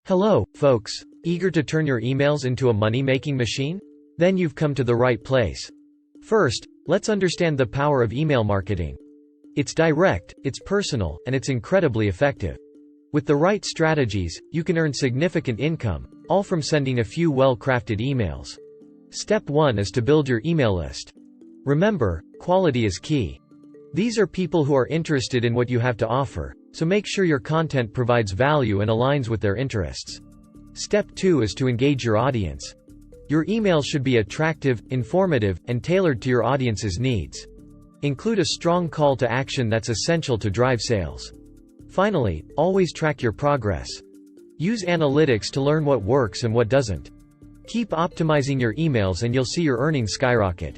Hello, folks. Eager to turn your emails into a money-making machine? Then you've come to the right place. First, let's understand the power of email marketing. It's direct, it's personal, and it's incredibly effective. With the right strategies, you can earn significant income, all from sending a few well-crafted emails. Step 1 is to build your email list. Remember, quality is key. These are people who are interested in what you have to offer, so make sure your content provides value and aligns with their interests. Step 2 is to engage your audience. Your emails should be attractive, informative, and tailored to your audience's needs. Include a strong call to action that's essential to drive sales. Finally, always track your progress. Use analytics to learn what works and what doesn't. Keep optimizing your emails and you'll see your earnings skyrocket.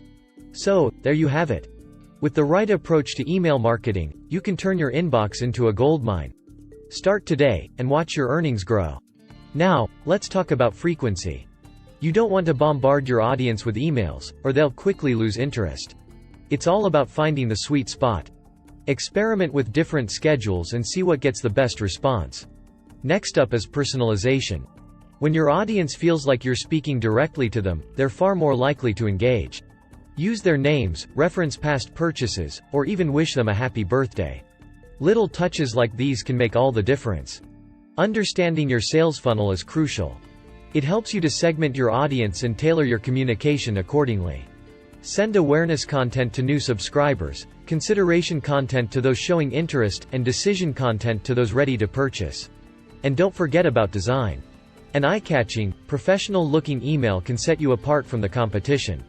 So, there you have it. With the right approach to email marketing, you can turn your inbox into a goldmine. Start today, and watch your earnings grow. Now, let's talk about frequency. You don't want to bombard your audience with emails, or they'll quickly lose interest. It's all about finding the sweet spot. Experiment with different schedules and see what gets the best response. Next up is personalization. When your audience feels like you're speaking directly to them, they're far more likely to engage. Use their names, reference past purchases, or even wish them a happy birthday. Little touches like these can make all the difference. Understanding your sales funnel is crucial. It helps you to segment your audience and tailor your communication accordingly. Send awareness content to new subscribers, consideration content to those showing interest, and decision content to those ready to purchase. And don't forget about design. An eye-catching, professional-looking email can set you apart from the competition.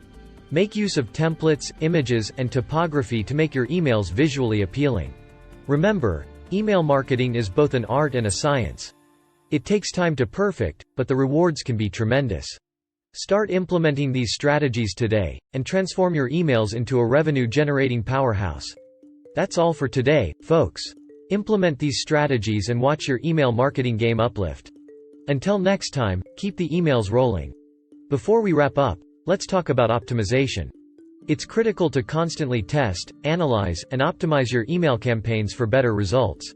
Make use of templates, images, and typography to make your emails visually appealing. Remember, email marketing is both an art and a science. It takes time to perfect, but the rewards can be tremendous. Start implementing these strategies today, and transform your emails into a revenue-generating powerhouse. That's all for today, folks. Implement these strategies and watch your email marketing game uplift. Until next time, keep the emails rolling. Before we wrap up, let's talk about optimization. It's critical to constantly test, analyze, and optimize your email campaigns for better results.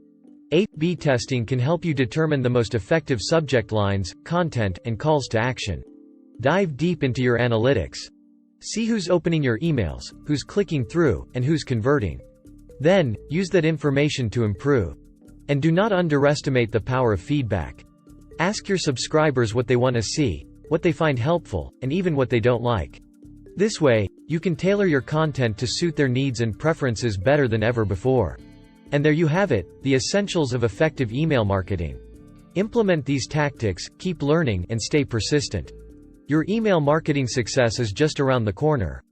A/B testing can help you determine the most effective subject lines, content, and calls to action. Dive deep into your analytics. See who's opening your emails, who's clicking through, and who's converting. Then, use that information to improve. And do not underestimate the power of feedback. Ask your subscribers what they want to see, what they find helpful, and even what they don't like. This way, you can tailor your content to suit their needs and preferences better than ever before. And there you have it, the essentials of effective email marketing. Implement these tactics, keep learning, and stay persistent. Your email marketing success is just around the corner.